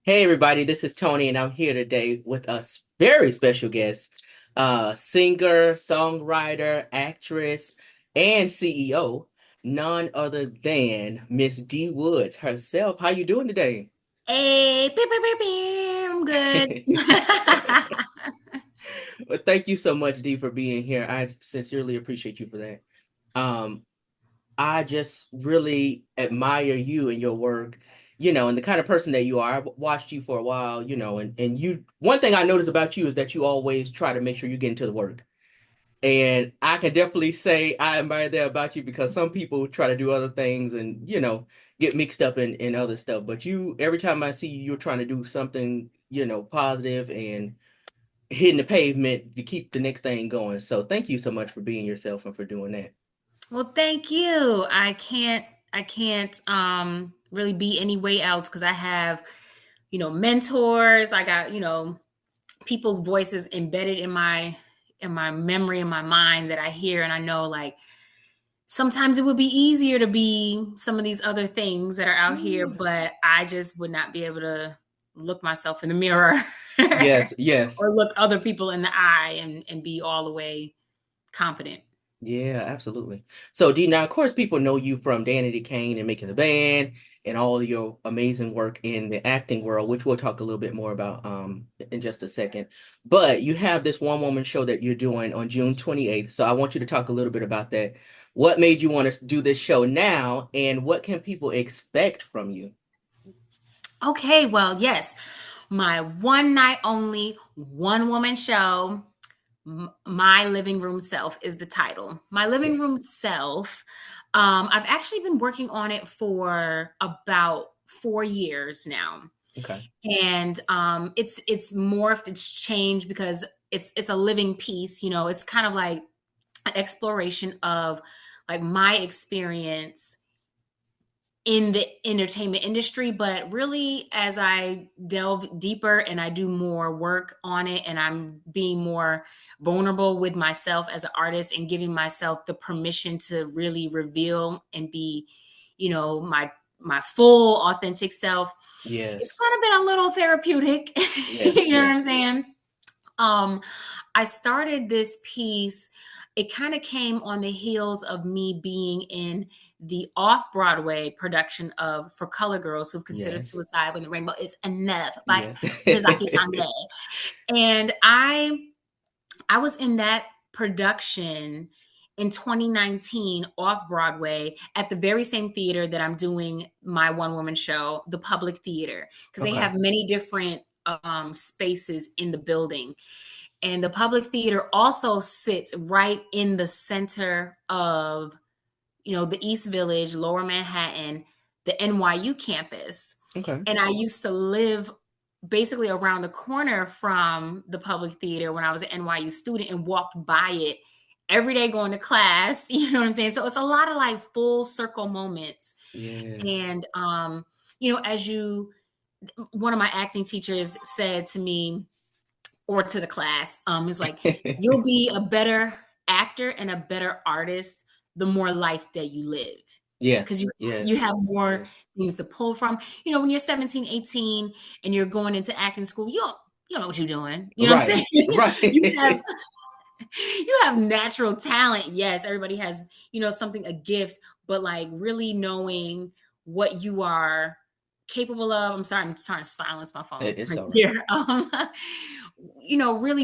Hey everybody, this is Tony and I'm here today with a very special guest, singer, songwriter, actress, and CEO, none other than Miss D.Woods herself. How you doing today? Hey, pew, pew, pew, pew, I'm good. Well, thank you so much, D, for being here. I sincerely appreciate you for that. Um, I just really admire you and your work, and the kind of person that you are. I've watched you for a while, and you, one thing I notice about you is that you always try to make sure you get into the work. And I can definitely say I admire that about you because some people try to do other things and, get mixed up in other stuff. But you, every time I see you, you're trying to do something, positive and hitting the pavement to keep the next thing going. So thank you so much for being yourself and for doing that. Well, thank you. I can't really be any way else because I have, mentors. I got, people's voices embedded in my memory, in my mind that I hear and I know like sometimes it would be easier to be some of these other things that are out here, Yeah. but I just would not be able to look myself in the mirror Yes, yes. or look other people in the eye and be all the way confident. Yeah, absolutely. So, D, now, of course, people know you from Danity Kane and Making the Band and all your amazing work in the acting world, which we'll talk a little bit more about in just a second. But you have this one woman show that you're doing on June 28th. So I want you to talk a little bit about that. What made you want to do this show now, and what can people expect from you? Okay, well, yes, my one night only, one woman show, My Living Room Self is the title. My Living Yes. Room Self, I've actually been working on it for about 4 years now. Okay. And it's morphed, it's changed because it's a living piece, it's kind of like an exploration of like my experience in the entertainment industry, but really as I delve deeper and I do more work on it and I'm being more vulnerable with myself as an artist and giving myself the permission to really reveal and be, my full authentic self, it's Yes. kind of been a little therapeutic. Yes. You know what I'm Yes. saying? Um, I started this piece. It kind of came on the heels of me being in the off-Broadway production of For Color Girls Who've Considered Yes. Suicide When the Rainbow Is Enough by Yes. Tazaki Shange. And I was in that production in 2019 off Broadway at the very same theater that I'm doing my one woman show, the Public Theater, because they Okay. have many different spaces in the building. And the Public Theater also sits right in the center of, the East Village, Lower Manhattan, the NYU campus. Okay. And I used to live basically around the corner from the Public Theater when I was an NYU student and walked by it every day going to class. You know what I'm saying? So it's a lot of like full circle moments. Yes. And, as one of my acting teachers said to me or to the class, is like, you'll be a better actor and a better artist the more life that you live because Yes. you Yes. have more Yes. things to pull from. When you're 17, 18, and you're going into acting school, you don't know what you're doing. You know what I'm Right. saying? you have Right. you have natural talent. Yes, everybody has, something, a gift, but like really knowing what you are capable of. I'm sorry, I'm trying to silence my phone It's right all right. here. Really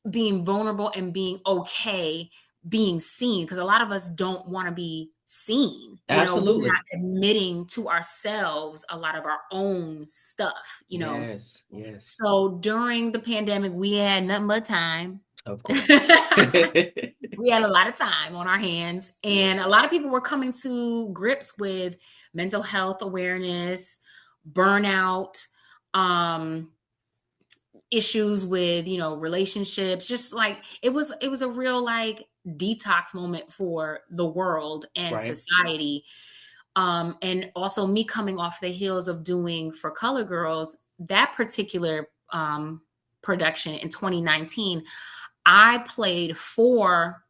being vulnerable and being okay being seen, because a lot of us don't want to be seen. We're not Absolutely. admitting to ourselves a lot of our own stuff. Yes. Yes. So during the pandemic we had nothing but time. Of course. We had a lot of time on our hands, and a Yes. lot of people were coming to grips with mental health awareness, burnout, um issues with, relationships. Just like it was a real like detox moment for the world and Right. society. And also me coming off the heels of doing For Color Girls, that particular production in 2019, I played four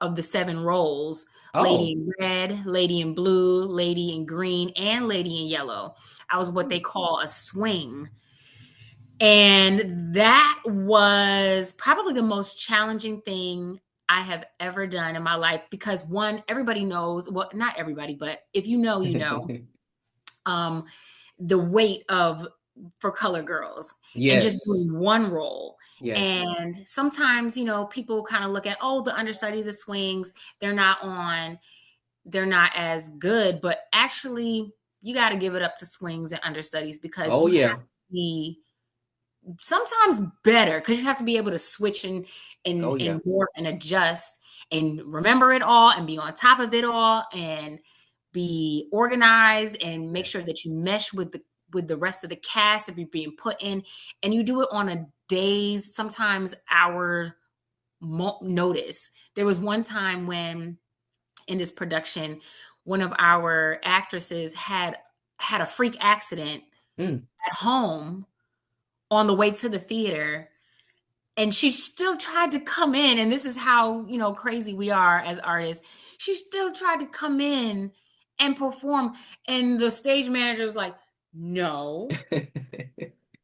of the 7 roles: Lady Oh. in Red, Lady in Blue, Lady in Green, and Lady in Yellow. I was what they call a swing. And that was probably the most challenging thing I have ever done in my life because one, everybody knows, well, not everybody, but if you know, you know, um, the weight of for color girls and just Yes. doing one role. Yes. And sometimes, people kind of look at, oh, the understudies, the swings, they're not on, they're not as good, but actually you got to give it up to swings and understudies because Oh you have yeah. to be sometimes better because you have to be able to switch and Oh yeah. and morph and adjust and remember it all and be on top of it all and be organized and make sure Yes. that you mesh with the rest of the cast if you're being put in, and you do it on a days, sometimes hour notice. There was one time when in this production one of our actresses had a freak accident Mm. at home on the way to the theater, and she still tried to come in, and this is how crazy we are as artists. She still tried to come in and perform, and the stage manager was like, no,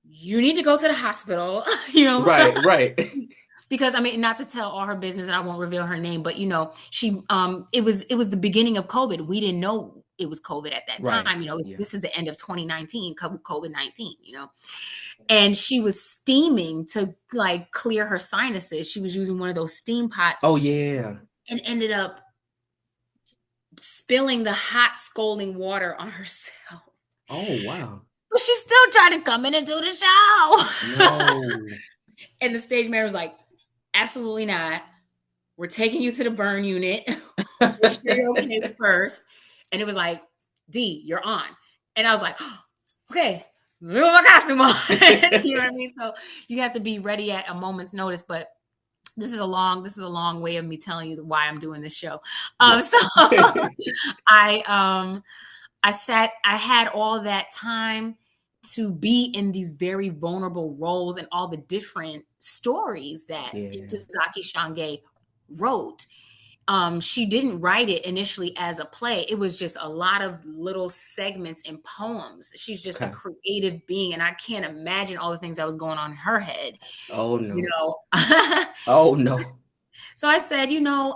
you need to go to the hospital. you know Right, right. because I mean, not to tell all her business, and I won't reveal her name, but she it was the beginning of COVID. We didn't know it was COVID at that Right. time. Yeah. This is the end of 2019, COVID-19. And she was steaming to like clear her sinuses. She was using one of those steam pots Oh yeah. and ended up spilling the hot scalding water on herself. Oh wow. But she still tried to come in and do the show. No. And the stage manager was like, absolutely not. We're taking you to the burn unit. Make sure you're okay first. And it was like, D, you're on. And I was like, oh, okay, move my costume on. You know what I mean? So you have to be ready at a moment's notice. But this is a long way of me telling you why I'm doing this show. Yeah. So I I had all that time to be in these very vulnerable roles and all the different stories that Yeah. Tazaki Shange wrote. She didn't write it initially as a play. It was just a lot of little segments and poems. She's just a Okay. creative being, and I can't imagine all the things that was going on in her head. Oh You no. know, Oh so, no. so I said,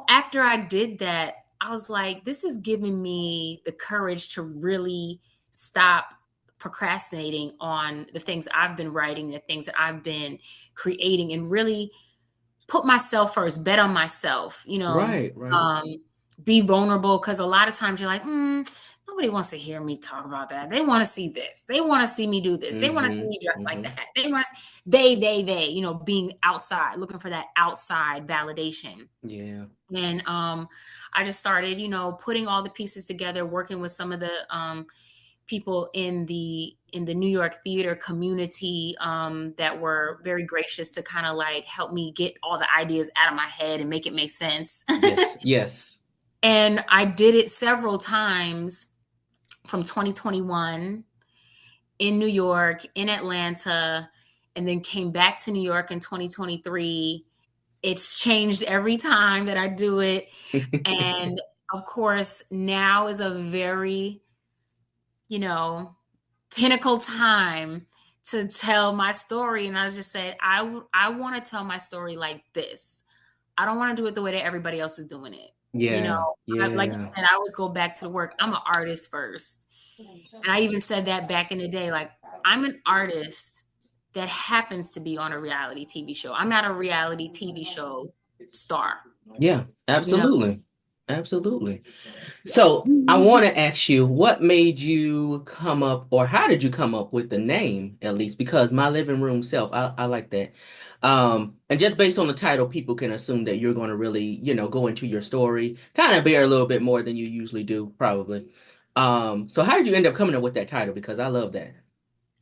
after I did that, I was like, this is giving me the courage to really stop procrastinating on the things I've been writing, the things that I've been creating, and really put myself first, bet on myself, Right, right. be vulnerable. Cause a lot of times you're like, nobody wants to hear me talk about that. They want to see this. They want to see me do this. They want to see Mm-hmm. me dress like Mm-hmm. that. They want to, they, being outside, looking for that outside validation. Yeah. And I just started, putting all the pieces together, working with some of the people in the New York theater community that were very gracious to kind of like help me get all the ideas out of my head and make it make sense. Yes. Yes. And I did it several times from 2021 in New York, in Atlanta, and then came back to New York in 2023. It's changed every time that I do it. And of course, now is a very, you know, pinnacle time to tell my story. And I just said, I want to tell my story like this. I don't want to do it the way that everybody else is doing it. Yeah. Like you Yeah. said, I always go back to the work. I'm an artist first. And I even said that back in the day, like, I'm an artist that happens to be on a reality TV show. I'm not a reality TV show star, Yeah. you know? Absolutely. Absolutely. So I want to ask you, what made you come up, or how did you come up with the name, at least? Because my living room self, I like that. And just based on the title, people can assume that you're going to really, go into your story, kind of bear a little bit more than you usually do, probably. So how did you end up coming up with that title? Because I love that.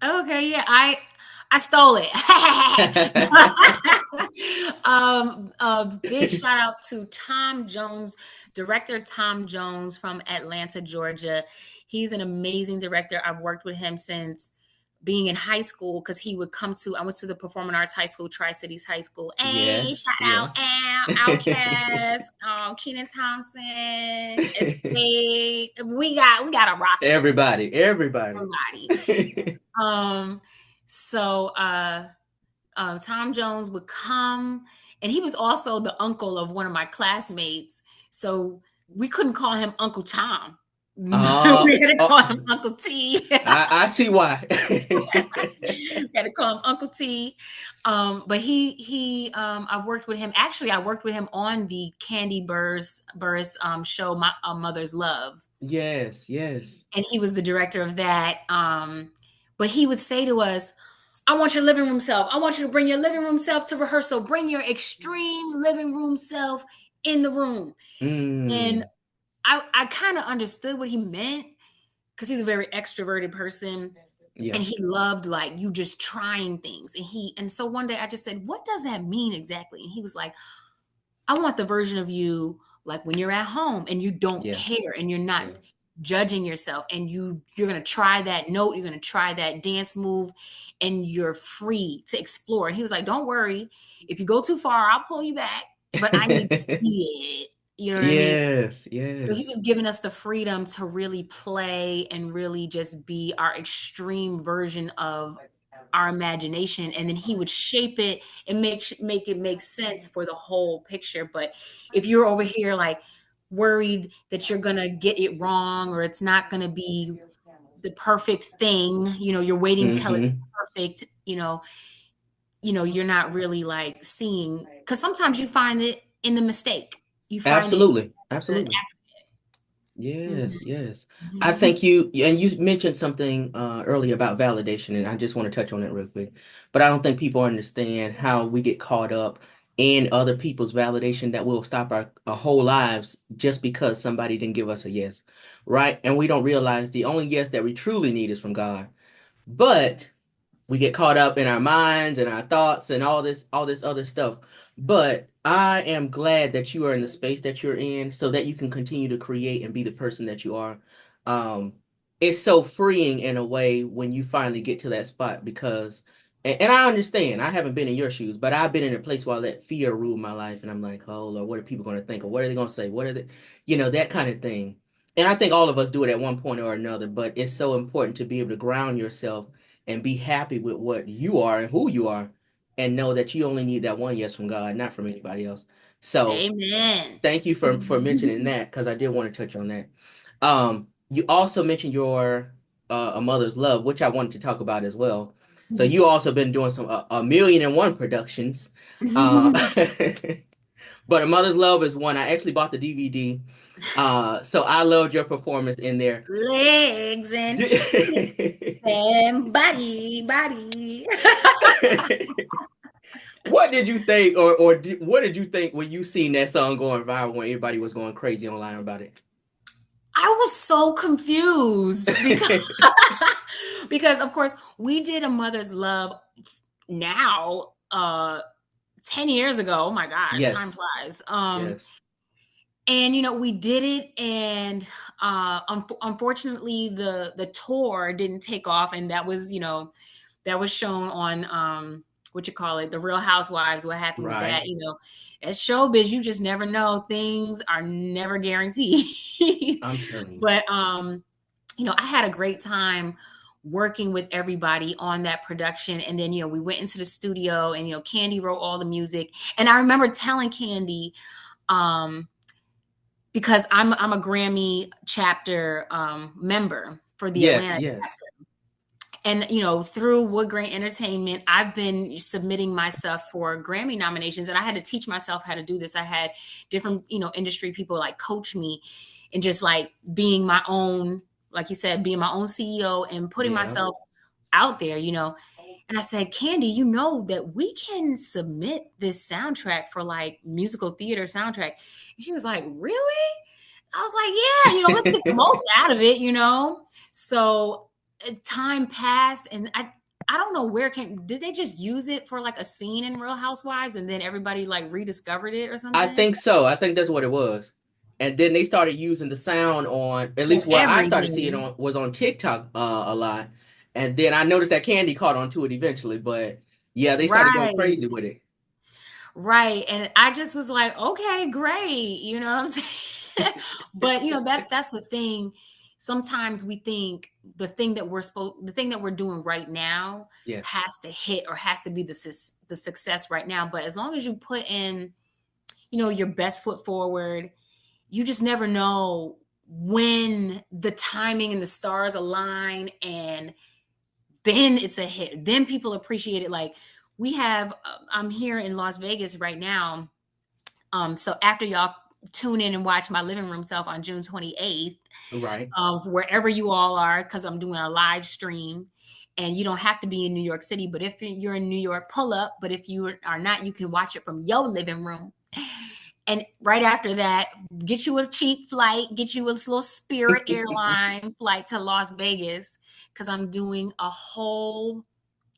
Okay, yeah, I stole it. A big shout out to Tom Jones, director Tom Jones from Atlanta, Georgia. He's an amazing director. I've worked with him since being in high school, because he would come to, I went to the Performing Arts High School, Tri-Cities High School. Hey, Yes, shout out yes. Al, Outcast, Kenan Thompson, Escape. We got a roster. Everybody. Everybody. Um, so Tom Jones would come, and he was also the uncle of one of my classmates. So we couldn't call him Uncle Tom. We Uh, had to call oh, him Uncle T. I see why. We had to call him Uncle T. But I worked with him. Actually, I worked with him on the Candy Burris show, My Mother's Love, Yes, yes. and he was the director of that. But he would say to us, I want your living room self. I want you to bring your living room self to rehearsal. Bring your extreme living room self in the room. And Mm, I kind of understood what he meant, because he's a very extroverted person, yeah. and he loved like you just trying things. And so one day I just said, what does that mean exactly? And he was like, I want the version of you like when you're at home and you don't Yes. care and you're not Yeah. judging yourself, and you're going to try that note, you're going to try that dance move, and you're free to explore. And he was like, don't worry, if you go too far, I'll pull you back, but I need to see it. You know what I mean? Yes, So he was yes. giving us the freedom to really play and really just be our extreme version of our imagination, and then he would shape it and make it make sense for the whole picture. But if you're over here like worried that you're gonna get it wrong, or it's not gonna be the perfect thing, you're waiting till it's Mm-hmm. perfect, you're not really like seeing, because sometimes you find it in the mistake, you find it Absolutely. in the Absolutely. accident. Yes, yes. I Mhm. think you, and you mentioned something earlier about validation, and I just want to touch on it real quick. But I don't think people understand how we get caught up in other people's validation that will stop our whole lives just because somebody didn't give us a yes, right? And we don't realize the only yes that we truly need is from God. But we get caught up in our minds and our thoughts and all this other stuff. But I am glad that you are in the space that you're in so that you can continue to create and be the person that you are. um it's so freeing in a way when you finally get to that spot, because and I understand, I haven't been in your shoes, but I've been in a place where I let fear rule my life, and I'm like, oh Lord, what are people going to think, or what are they going to say, what are they, that kind of thing. And I think all of us do it at one point or another, but it's so important to be able to ground yourself and be happy with what you are and who you are, and know that you only need that one yes from God, not from anybody else. So Amen. thank you for mentioning that, because I did want to touch on that. You also mentioned your A Mother's Love, which I wanted to talk about as well. So you also been doing some a million and one productions. Uh, but A Mother's Love is one. I actually bought the DVD. So I loved your performance in there. Legs and hips and body. What did you think, what did you think when you seen that song going viral, when everybody was going crazy online about it? I was so confused because because of course we did A Mother's Love now 10 years ago. Oh my gosh, time Yes, flies. yes, And we did it, and unfortunately the tour didn't take off, and that was shown on what you call it, the Real Housewives. What happened with right. that? As showbiz, you just never know. Things are never guaranteed. I'm telling you. But I had a great time working with everybody on that production. And then we went into the studio, and Candy wrote all the music. And I remember telling Candy, um, because I'm a Grammy chapter member for the Yes, Atlanta, yes. and through Woodgrane Entertainment, I've been submitting myself for Grammy nominations, and I had to teach myself how to do this. I had different industry people like coach me, and just like being my own, like you said, being my own CEO and putting Yeah. myself out there. And I said, Candy, that we can submit this soundtrack for like musical theater soundtrack. And she was like, really? I was like, yeah, let's get the most out of it. So time passed, and I don't know where did they just use it for like a scene in Real Housewives, and then everybody like rediscovered it or I something? think so. I think that's what it was. And then they started using the sound on, at And least where I started seeing it everything. on, was on TikTok a lot. And then I noticed that Candy caught on to it eventually, but yeah, they started going Right. crazy with it. Right. And I just was like, okay, great. You know what I'm saying? But that's the thing. Sometimes we think the thing that we're doing right now Yes. has to hit or has to be the success right now. But as long as you put in, your best foot forward, you just never know when the timing and the stars align, and then it's a hit. Then people appreciate it. Like we have, I'm here in Las Vegas right now. So after y'all tune in and watch my living room self on June 28th, Right. wherever you all are, because I'm doing a live stream, and you don't have to be in New York City, but if you're in New York, pull up. But if you are not, you can watch it from your living room. And right after that, get you a cheap flight, get you a little Spirit airline flight to Las Vegas, because I'm doing a whole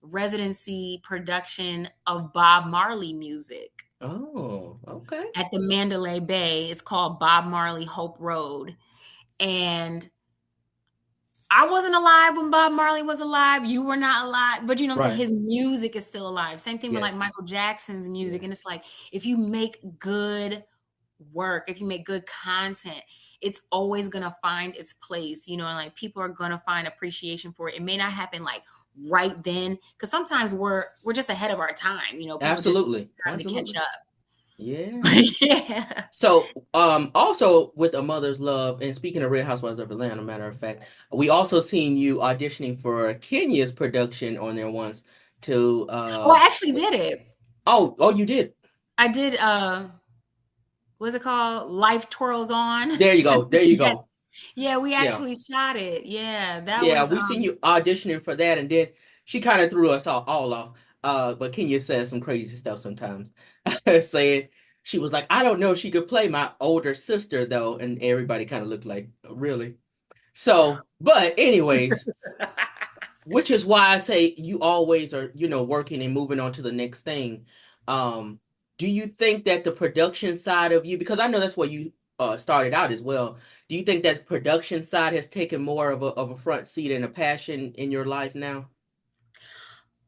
residency production of Bob Marley music Oh, okay. at the Mandalay Bay. It's called Bob Marley Hope Road. And I wasn't alive when Bob Marley was alive. You were not alive. But you know what I'm saying? Right. His music is still alive. Same thing with like Yes. Michael Jackson's music. And it's Yes. like, if you make good work, if you make good content, it's always gonna find its place, and like people are gonna find appreciation for it. It may not happen like right then, because sometimes we're just ahead of our time, people just Absolutely. time to catch Absolutely. up. Yeah. But yeah. So, also with A Mother's Love, and speaking of Real Housewives of Atlanta, matter of fact, we also seen you auditioning for Kenya's production on there once to Oh, I actually did it. oh, you did. I did what's it called? Life Twirls On. There you go. There you Yes. go. Yeah, we Yeah. actually shot it. Yeah, that Yeah, was we seen you auditioning for that, and then she kind of threw us all off. But Kenya says some crazy stuff sometimes, saying she was like, I don't know if she could play my older sister though, and everybody kind of looked like, really? So, but anyways, which is why I say you always are, working and moving on to the next thing. Um, do you think that the production side of you, because I know that's where you started out as well, do you think that production side has taken more of a front seat and a passion in your life now?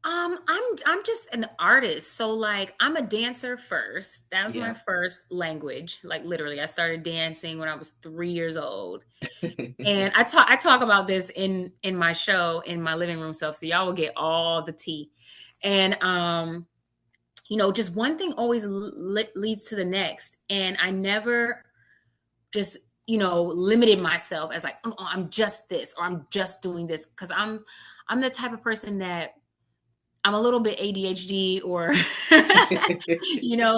I'm just an artist. So like I'm a dancer first. That was my Yeah. first language. Like literally, I started dancing when I was 3 years old. And I talk about this in my show, in my living room self. So y'all will get all the tea. And just one thing always leads to the next. And I never just, limited myself as like, oh, I'm just this, or I'm just doing this. Cause I'm the type of person that I'm a little bit ADHD, or,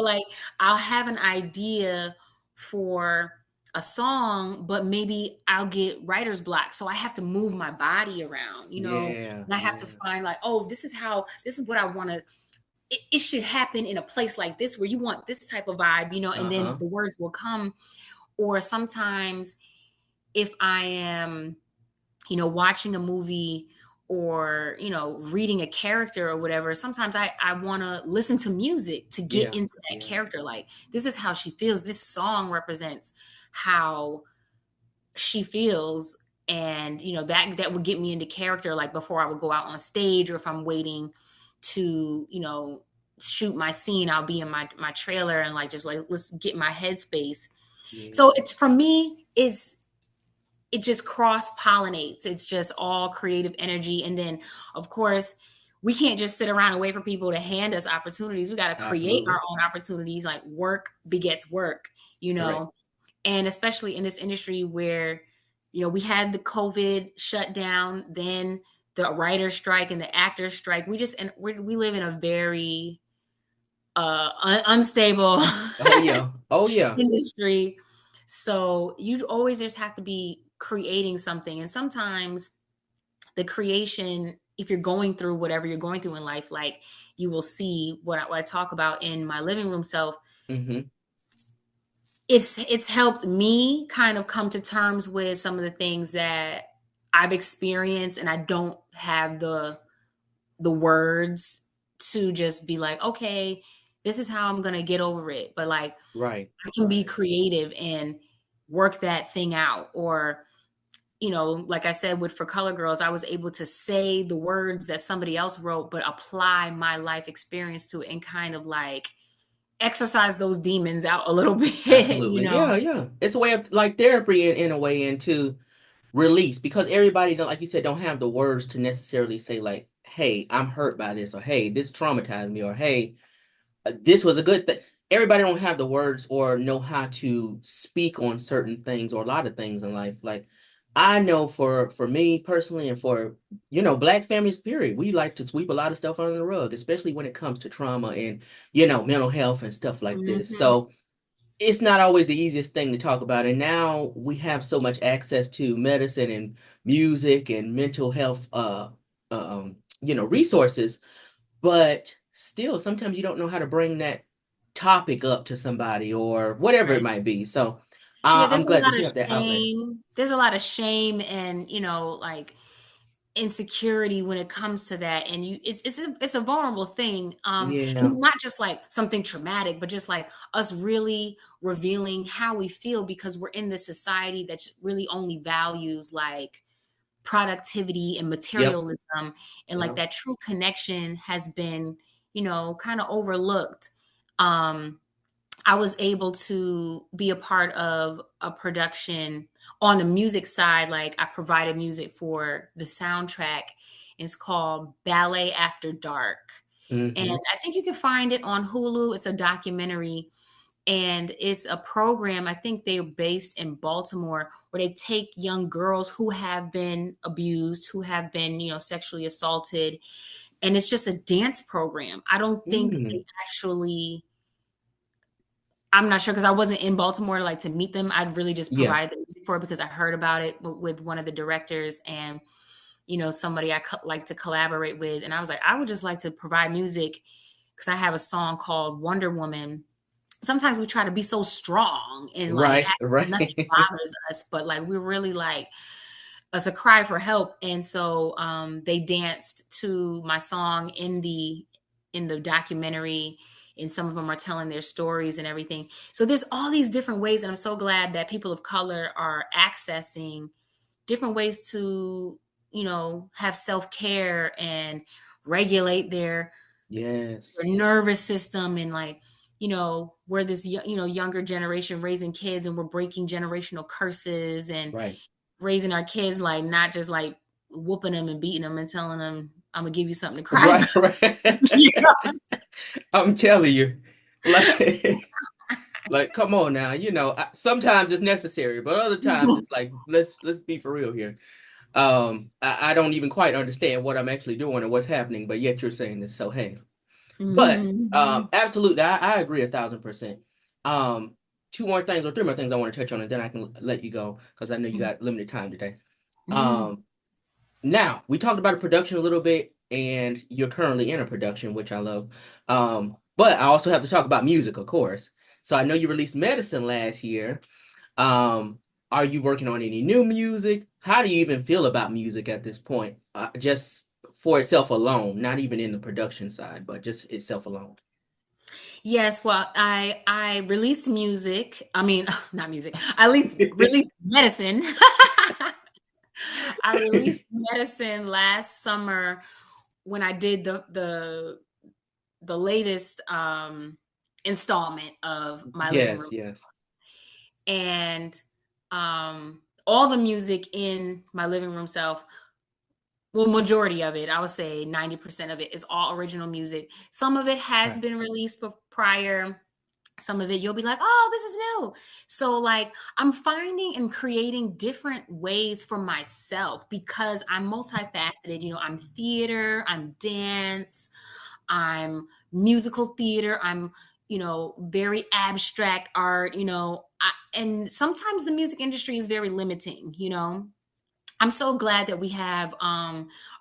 like I'll have an idea for a song, but maybe I'll get writer's block. So I have to move my body around, Yeah, and I have to yeah. find like, oh, this is what I want to, it should happen in a place like this where you want this type of vibe, and then Uh-huh. the words will come. Or sometimes if I am, watching a movie, or reading a character or whatever, sometimes I want to listen to music to get Yeah. into that Yeah. character. Like, this is how she feels, this song represents how she feels. And that would get me into character, like before I would go out on stage, or if I'm waiting to shoot my scene, I'll be in my trailer, and like just like, let's get my headspace. Yeah. So it's, for me, it just cross pollinates. It's just all creative energy. And then, of course, we can't just sit around and wait for people to hand us opportunities. We got to create our Absolutely. own opportunities. Like, work begets work, you Correct. know? And especially in this industry where, we had the COVID shutdown, then the writer's strike and the actor's strike. And we live in a very unstable Oh yeah. Oh yeah. industry. So you always just have to be creating something. And sometimes the creation, if you're going through whatever you're going through in life, like you will see what I talk about in my living room self, Mm-hmm. it's helped me kind of come to terms with some of the things that I've experienced, and I don't have the words to just be like, okay, this is how I'm gonna get over it. But like, Right. I can be Right. creative and work that thing out. Or like I said, with For Color Girls, I was able to say the words that somebody else wrote, but apply my life experience to it and kind of like exercise those demons out a little bit, Absolutely. Yeah, yeah. It's a way of like therapy in a way, and to release, because everybody don't, like you said, don't have the words to necessarily say like, hey, I'm hurt by this, or hey, this traumatized me, or hey, this was a good thing. Everybody don't have the words or know how to speak on certain things or a lot of things in life. Like I know for me personally, and for Black families, period, we like to sweep a lot of stuff under the rug, especially when it comes to trauma and mental health and stuff like this. Mhm. So it's not always the easiest thing to talk about. And now we have so much access to medicine and music and mental health resources, but still sometimes you don't know how to bring that topic up to somebody or whatever it Right. might be. So Yeah, I'm there's a glad that lot you of have that outlet. shame. There's a lot of shame and, like insecurity when it comes to that, and it's a vulnerable thing, and Yeah. not just like something traumatic, but just like us really revealing how we feel, because we're in this society that really only values like productivity and Yep. materialism, and like Yep. that true connection has been kind of overlooked. um I was able to be a part of a production on the music side. Like I provided music for the soundtrack. It's called Ballet After Dark. And Hmm. I think you can find it on Hulu. It's a documentary, and it's a program. I think they're based in Baltimore, where they take young girls who have been abused, who have been, sexually assaulted. And it's just a dance program. I don't think they Mm. actually, I'm not sure because I wasn't in Baltimore like to meet them. I'd really just Yeah. provided the music for it because I heard about it with one of the directors and somebody I like to collaborate with. And I was like, I would just like to provide music because I have a song called Wonder Woman. Sometimes we try to be so strong and like Right. act like nothing Right. bothers us, but like we're really like us a cry for help. And so they danced to my song in the documentary, and some of them are telling their stories and everything. So there's all these different ways, and I'm so glad that people of color are accessing different ways to have self-care and regulate their Yes. nervous system. And like we're this younger generation raising kids, and we're breaking generational curses and Right. raising our kids, like not just like whooping them and beating them and telling them I'm gonna give you something to cry about. Right. Right. You know? I'm telling you, like, like, come on now. Sometimes it's necessary, but other times it's like, let's be for real here. I don't even quite understand what I'm actually doing or what's happening, but yet you're saying this. So hey, but Mhm. absolutely, I agree 1,000%. Um, two more things or three more things I want to touch on, and then I can let you go because I know you got limited time today. Mhm. Um, Now we talked about a production a little bit, and you're currently in a production, which I love. But I also have to talk about music, of course. So I know you released Medicine last year. Um, are you working on any new music? How do you even feel about music at this point? Just for itself alone, not even in the production side, but just itself alone. Yes, well, I released music. I mean, not music. I at least released medicine. I released medicine last summer when I did the latest installment of my living Yes, room. yes. And all the music in my living room self, well, majority of it, I would say 90% of it is all original music. Some of it has Right. been released prior. Some of it you'll be like, oh, this is new. So like I'm finding and creating different ways for myself because I'm multifaceted. I'm theater, I'm dance, I'm musical theater, I'm very abstract art. And sometimes the music industry is very limiting. I'm so glad that we have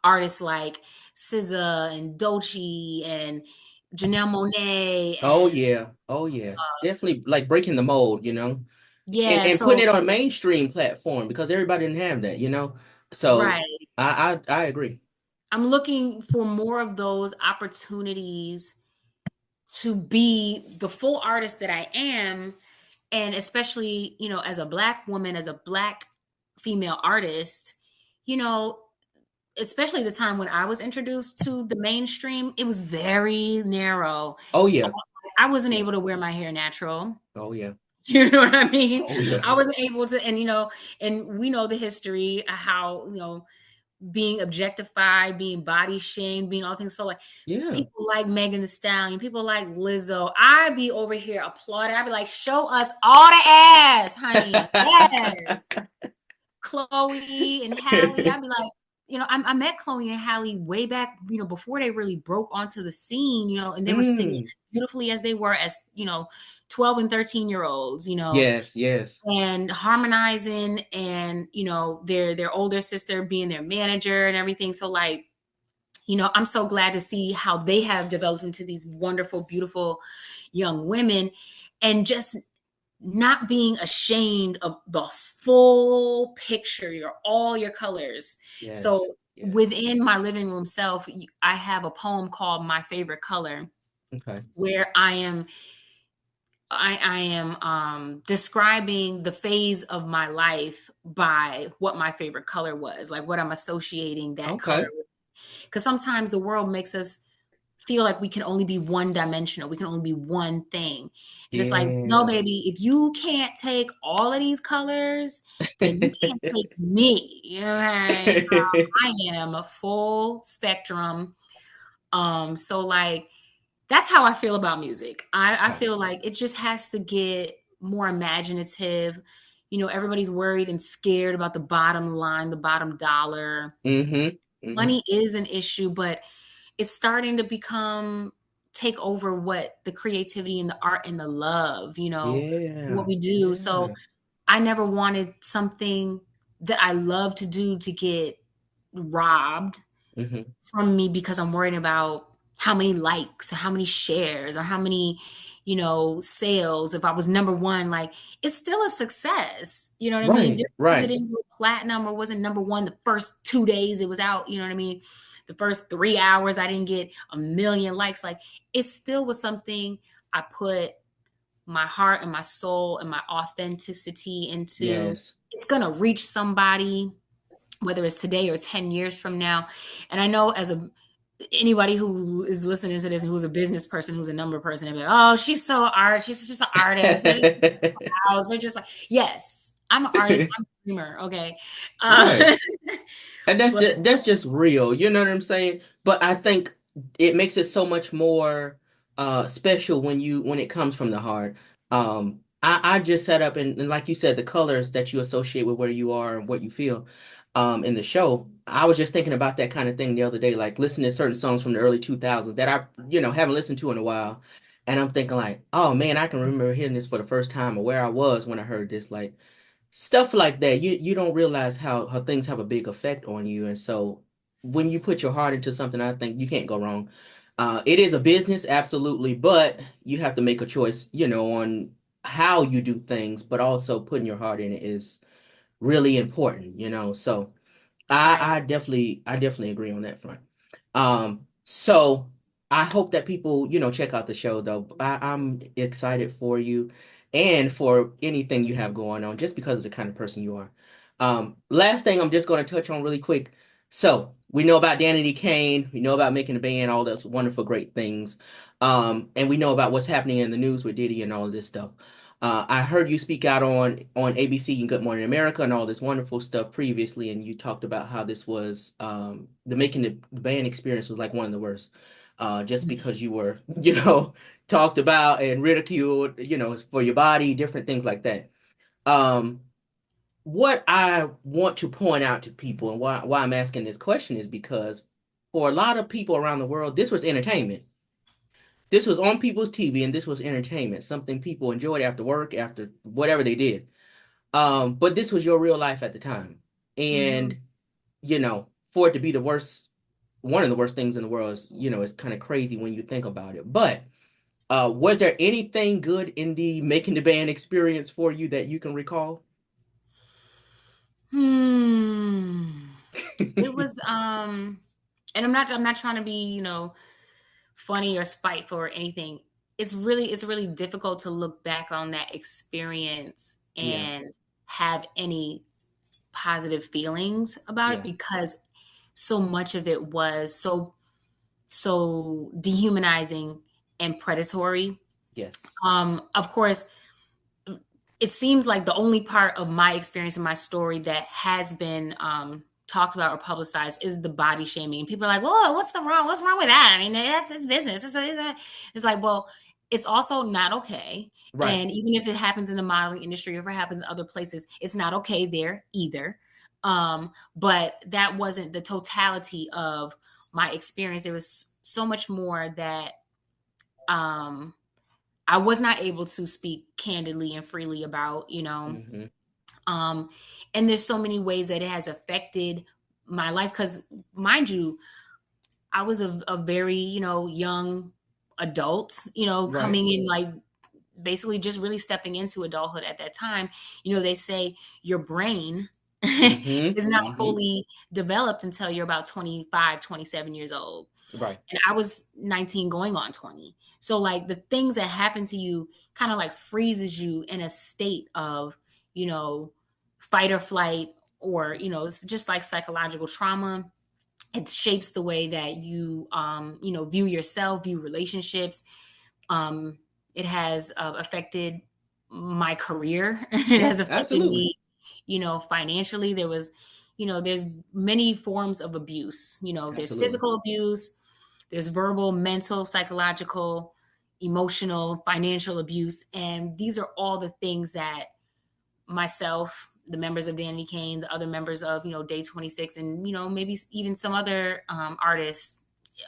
artists like SZA and Dolce and Janelle Monáe Oh and yeah. Oh yeah. Definitely like breaking the mold, and, yeah. and putting So it on a mainstream platform because everybody didn't have that. So right, I agree. I'm looking for more of those opportunities to be the full artist that I am, and especially as a Black woman, as a Black female artists, you know, especially the time when I was introduced to the mainstream, it was very narrow. Oh yeah. I wasn't Yeah. able to wear my hair natural. Oh yeah. You know what I mean? Oh yeah. I wasn't able to, and and we know the history, how being objectified, being body shamed, being all things. So like Yeah. people like Megan Thee Stallion, people like Lizzo. I be over here applauding. I be like, show us all the ass, honey. Yes. Chloe and Halle. I'd be like, I met Chloe and Halle way back, before they really broke onto the scene, and they were singing Mm. as beautifully as they were as, 12 and 13-year-olds, Yes, yes. and harmonizing, and, their older sister being their manager and everything. So like, I'm so glad to see how they have developed into these wonderful, beautiful young women, and just not being ashamed of the full picture, all your colors. Yes. So Yes. within my living room self, I have a poem called My Favorite Color, Okay. where I am describing the phase of my life by what my favorite color was, like what I'm associating that color Okay. with. Because sometimes the world makes us feel like we can only be one dimensional. We can only be one thing. And it's like, no, Yeah. baby, if you can't take all of these colors, then you can't take me. Okay. I am a full spectrum. So like that's how I feel about music. I Okay. feel like it just has to get more imaginative. Everybody's worried and scared about the bottom line, the bottom dollar. Mm-hmm. Mm-hmm. Money is an issue, but it's starting to take over what the creativity and the art and the love, what Yeah. we do. So Yeah. I never wanted something that I love to do to get robbed Mm-hmm. from me because I'm worried about how many likes or how many shares or how many, sales. If I was number one, like it's still a success. You know what I mean? Right. Just because it Right. didn't go platinum or wasn't number one the first 2 days it was out, you know what I mean? The first 3 hours I didn't get a million likes. Like it still was something I put my heart and my soul and my authenticity into. Yes. It's gonna reach somebody, whether it's today or 10 years from now. And I know anybody who is listening to this and who's a business person, who's a number person, they're like, oh, she's just an artist. They're just like, yes, I'm an artist. I'm a dreamer. Okay. Right. And But that's just real, you know what I'm saying? But I think it makes it so much more special when it comes from the heart. I just set up and like you said, the colors that you associate with where you are and what you feel in the show. I was just thinking about that kind of thing the other day, like listening to certain songs from the early 2000s that I, haven't listened to in a while. And I'm thinking like, oh man, I can remember hearing this for the first time or where I was when I heard this. Like stuff like that, you don't realize how things have a big effect on you. And so when you put your heart into something, I think you can't go wrong. It is a business, absolutely, but you have to make a choice, on how you do things, but also putting your heart in it is really important. So I, right. I definitely I definitely agree on that front. So I hope that people, check out the show though. I'm excited for you and for anything you have going on just because of the kind of person you are. Last thing I'm just going to touch on really quick. So we know about Danity Kane, we know about making a band, all those wonderful, great things. And we know about what's happening in the news with Diddy and all of this stuff. I heard you speak out on ABC and Good Morning America and all this wonderful stuff previously, and you talked about how this was the making the band experience was like one of the worst, just because you were talked about and ridiculed, for your body, different things like that. Um, what I want to point out to people and why I'm asking this question is because for a lot of people around the world, this was entertainment. This was on people's TV and this was entertainment, something people enjoyed after work, after whatever they did. But this was your real life at the time. Hmm. And, for it to be the worst, one of the worst things in the world is, it's kind of crazy when you think about it. But was there anything good in the making the band experience for you that you can recall? Hmm. It was and I'm not trying to be, funny or spiteful or anything. It's really difficult to look back on that experience Yeah. and have any positive feelings about it Yeah. because so much of it was so dehumanizing and predatory. Yes. Of course, it seems like the only part of my experience and my story that has been talked about or publicized is the body shaming. People are like, "Whoa, what's wrong with that?" I mean, that's it's business. It's like, well, it's also not okay. Right. And even if it happens in the modeling industry, or if it happens in other places, it's not okay there either. But that wasn't the totality of my experience. There was so much more that um, I was not able to speak candidly and freely about, Hmm. um, and there's so many ways that it has affected my life. Because, mind you, I was a very, young adult, Right. coming in like basically just really stepping into adulthood at that time. They say your brain Hmm. is not Hmm. fully developed until you're about 25, 27 years old. Right. And I was 19 going on 20. So like the things that happen to you kind of like freezes you in a state of, you know, fight or flight, or, it's just like psychological trauma. It shapes the way that you view yourself, view relationships. um it has affected my career. It Yeah. has affected Absolutely. me, financially. There's many forms of abuse. There's Absolutely. physical abuse, there's verbal, mental, psychological, emotional, financial abuse, and these are all the things that myself, the members of Danity Kane, the other members of Day 26, and maybe even some other artists.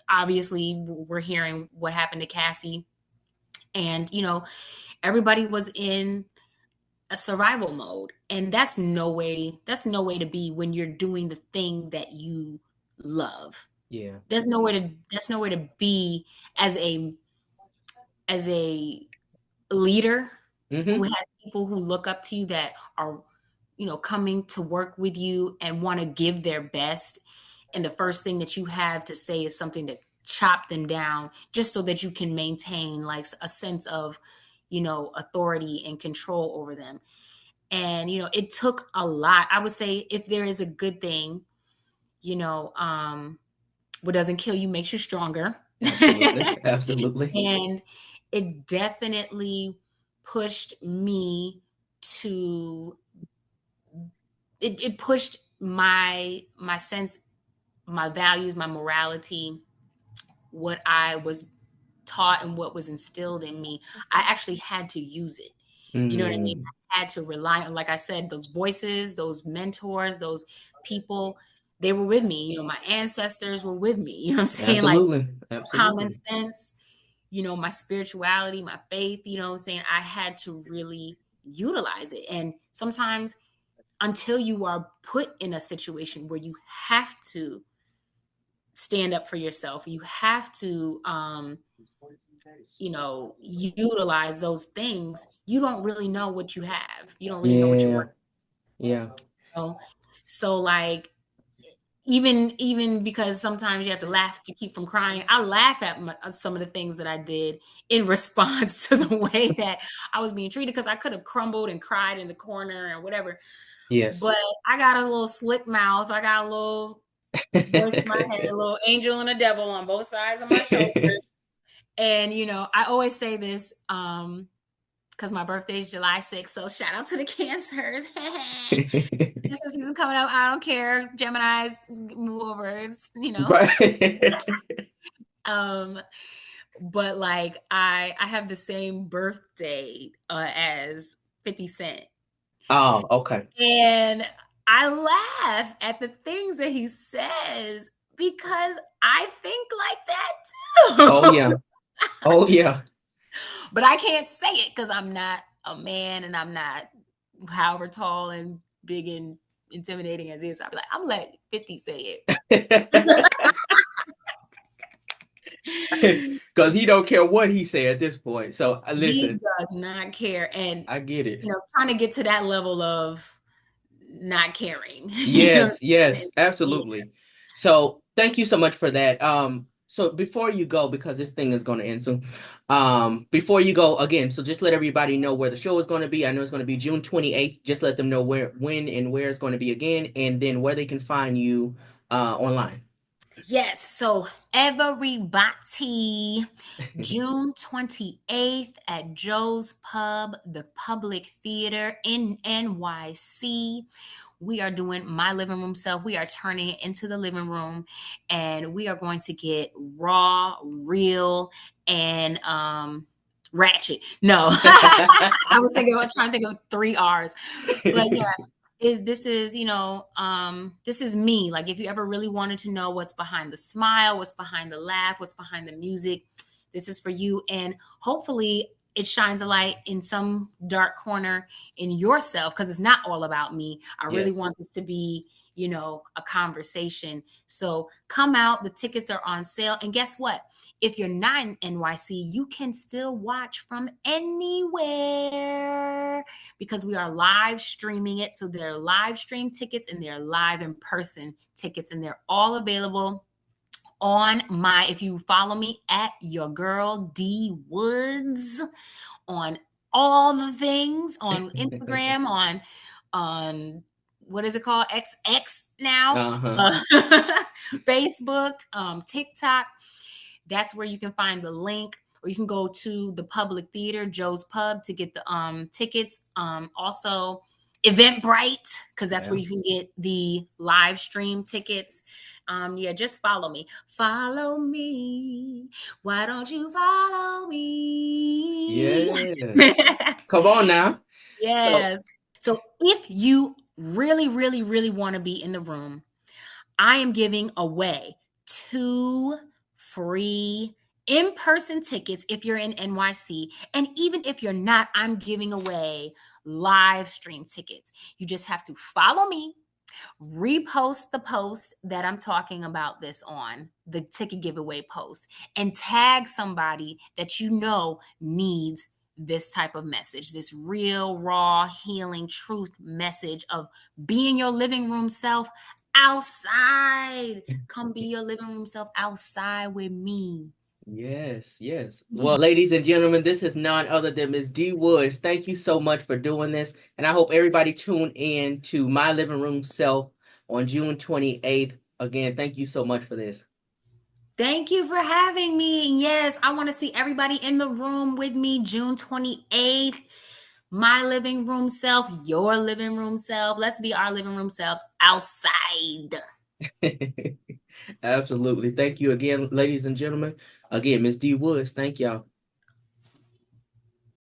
Obviously, we're hearing what happened to Cassie, and everybody was in a survival mode, and that's no way to be when you're doing the thing that you love. Yeah. That's nowhere to be as a leader who Hmm. has people who look up to you, that are coming to work with you and want to give their best, and the first thing that you have to say is something to chop them down just so that you can maintain like a sense of authority and control over them. And it took a lot. I would say, if there is a good thing, what doesn't kill you makes you stronger. Absolutely. Absolutely. And it definitely pushed me to it pushed my sense, my values, my morality, what I was taught and what was instilled in me. I actually had to use it. You know what I mean? Mm. I had to rely on, like I said, those voices, those mentors, those people. They were with me. My ancestors were with me. You know what I'm saying? Like Absolutely. common Absolutely. sense, my spirituality, my faith, what I'm saying? I had to really utilize it. And sometimes, until you are put in a situation where you have to stand up for yourself, you have to utilize those things, you don't really know what you have. You don't really know what you're Yeah. working Yeah. on. So like, even because sometimes you have to laugh to keep from crying. I laugh at some of the things that I did in response to the way that I was being treated, because I could have crumbled and cried in the corner and whatever. Yes. But I got a little slick mouth. I got a little voice in my head, a little angel and a devil on both sides of my shoulder. And I always say this, because my birthday is July 6th. So shout out to the Cancers. Christmas season coming up. I don't care. Geminis, move over. Right. Um, but like I have the same birthday as 50 Cent. Oh, okay. And I laugh at the things that he says because I think like Oh that yeah. too. Oh yeah. But I can't say it because I'm not a man, and I'm not however tall and big and intimidating as is. I'll be like, I'm let 50 say it. Because he don't care what he say at this point. So He listen, does not care. And, I get it. trying to get to that level of not caring. Yes, And yes, yeah. absolutely. So thank you so much for that. So before you go, because this thing is going to end soon, before you go again, so just let everybody know where the show is going to be. I know it's going to be June 28th. Just let them know where, when, and where it's going to be again, and then where they can find you online. Yes. So everybody, June 28th at Joe's Pub, the Public Theater in NYC. We are doing My Living Room Self. We are turning it into the living room, and we are going to get raw, real, and ratchet. No, I was thinking about trying to think of three R's, but yeah, this is this is me. Like, if you ever really wanted to know what's behind the smile, what's behind the laugh, what's behind the music, this is for you. And hopefully it shines a light in some dark corner in yourself, because it's not all about me. I really Yes. want this to be a conversation. So come out. The tickets are on sale. And guess what? If you're not in NYC, you can still watch from anywhere, because we are live streaming it. So there are live stream tickets and there are live in person tickets, and they're all available on if you follow me at your girl D.Woods on all the things, on Instagram, on what is it called? XX now, Uh-huh. Facebook, TikTok. That's where you can find the link, or you can go to the Public Theater, Joe's Pub, to get the tickets. Also, Eventbrite, because that's where Yeah. you can get the live stream tickets. Yeah, just follow me. Follow me. Why don't you follow me? Yes. Come on now. So Yes. So if you really, really, really want to be in the room, I am giving away 2 free in-person tickets if you're in NYC. And even if you're not, I'm giving away live stream tickets. You just have to follow me, repost the post that I'm talking about this on, the ticket giveaway post, and tag somebody that you know needs this type of message, this real, raw, healing, truth message of being your living room self outside. Come be your living room self outside with me. yes, yes. Well, ladies and gentlemen, this is none other than Miss D. Woods. Thank you so much for doing this. And I hope everybody tune in to My Living Room Self on June 28th. Again, thank you so much for this. Thank you for having me. Yes, I want to see everybody in the room with me June 28th. My living room self, your living room self. Let's be our living room selves outside. Absolutely. Thank you again, ladies and gentlemen. Again, Miss D. Woods. Thank y'all.